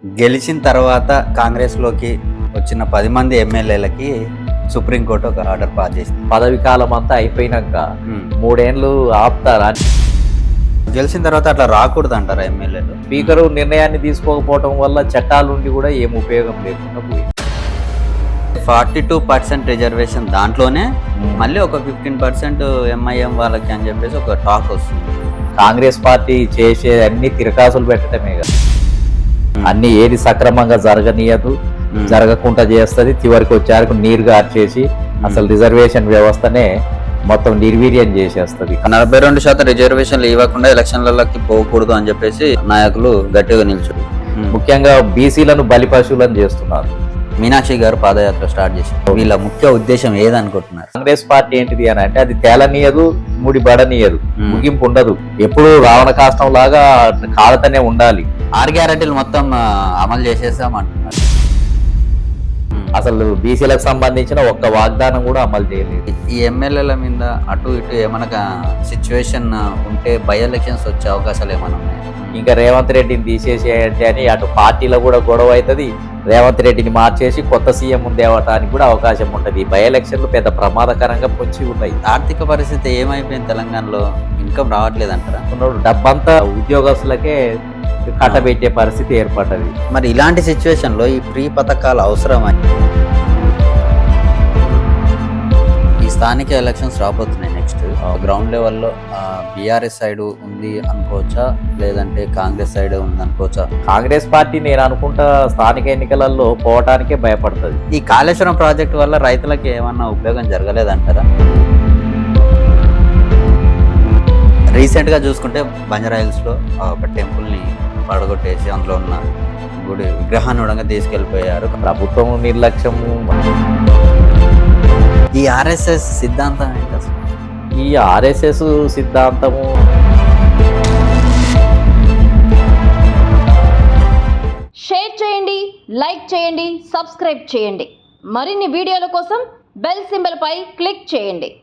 గెలిచిన తర్వాత కాంగ్రెస్లోకి వచ్చిన 10 మంది ఎమ్మెల్యేలకి సుప్రీంకోర్టు ఒక ఆర్డర్ పాస్ చేసింది. పదవి కాలం అంతా అయిపోయినాక 3 ఏళ్ళు ఆపుతారా? గెలిచిన తర్వాత అట్లా రాకూడదు అంటారా ఎమ్మెల్యేలు? స్పీకరు నిర్ణయాన్ని తీసుకోకపోవడం వల్ల చట్టాలుండి కూడా ఏం ఉపయోగం లేకుండా పోయింది. 42% రిజర్వేషన్ దాంట్లోనే మళ్ళీ ఒక 15% ఎంఐఎం వాళ్ళకి అని చెప్పేసి ఒక టాక్ వస్తుంది. కాంగ్రెస్ పార్టీ చేసే అన్ని తిరకాసులు పెట్టడమే కదా, అన్ని ఏది సక్రమంగా జరగనీయదు, జరగకుండా చేస్తుంది. చివరికి వచ్చారకు నీరు గార్చేసి అసలు రిజర్వేషన్ వ్యవస్థనే మొత్తం నిర్వీర్యం చేసేస్తుంది. 42% రిజర్వేషన్లు ఇవ్వకుండా ఎలక్షన్లకి పోకూడదు అని చెప్పేసి నాయకులు గట్టిగా నిల్చున్నారు. ముఖ్యంగా బీసీలను బలిపశువులను చేస్తున్నారు. మీనాక్షి గారు పాదయాత్ర స్టార్ట్ చేశారు. వీళ్ళ ముఖ్య ఉద్దేశం ఏదనుకుంటున్నారు? కాంగ్రెస్ పార్టీ ఏంటిది అని అంటే అది తేలనీయదు, ముడి బడనీయదు, ముగింపు ఉండదు. ఎప్పుడు రావణ కాష్టం లాగా కాలతనే ఉండాలి. 6 గ్యారెంటీలు మొత్తం అమలు చేసేసామంటున్నారు. అసలు బీసీలకు సంబంధించిన ఒక్క వాగ్దానం కూడా అమలు చేయలేదు. ఈ ఎమ్మెల్యేల మీద అటు ఇటు ఏమన్నా సిచ్యువేషన్ ఉంటే బై ఎలక్షన్స్ వచ్చే అవకాశాలు ఏమైనా ఉన్నాయి? ఇంకా రేవంత్ రెడ్డిని తీసేసేయండి అని అటు పార్టీలో కూడా గొడవ అవుతుంది. రేవంత్ రెడ్డిని మార్చేసి కొత్త సీఎం తేవటానికి కూడా అవకాశం ఉంటుంది. బై ఎలక్షన్లు పెద్ద ప్రమాదకరంగా పొంచి ఉన్నాయి. ఆర్థిక పరిస్థితి ఏమైపోయింది? తెలంగాణలో ఇన్కమ్ రావట్లేదు అంటారా? డబ్బంతా ఉద్యోగస్తులకే కట్టబెట్టే పరిస్థితి ఏర్పడ్డది. మరి ఇలాంటి సిచ్యువేషన్ లో ఈ ఫ్రీ పథకాలు అవసరమా? ఈ స్థానిక ఎలక్షన్స్ రాబోతున్నాయి. నెక్స్ట్ గ్రౌండ్ లెవెల్లో బీఆర్ఎస్ సైడ్ ఉంది అనుకోవచ్చా, లేదంటే కాంగ్రెస్ సైడ్ ఉంది అనుకోవచ్చా? కాంగ్రెస్ పార్టీ నేను అనుకుంటా స్థానిక ఎన్నికలలో పోవటానికే భయపడుతుంది. ఈ కాళేశ్వరం ప్రాజెక్టు వల్ల రైతులకి ఏమన్నా ఉపయోగం జరగలేదంటారా? రీసెంట్గా చూసుకుంటే బంజారాహిల్స్లో ఒక టెంపుల్ని పడగొట్టేసి అందులో ఉన్న గుడి విగ్రహాన్ని కూడా తీసుకెళ్ళిపోయారు. ప్రభుత్వం నిర్లక్ష్యము. ఈ ఆర్ఎస్ఎస్ సిద్ధాంతం ఏంటి అసలు? ఈ ఆర్ఎస్ఎస్ సిద్ధాంతము షేర్ చేయండి, లైక్ చేయండి, సబ్స్క్రైబ్ చేయండి. మరిన్ని వీడియోల కోసం బెల్ సింబల్ పై క్లిక్ చేయండి.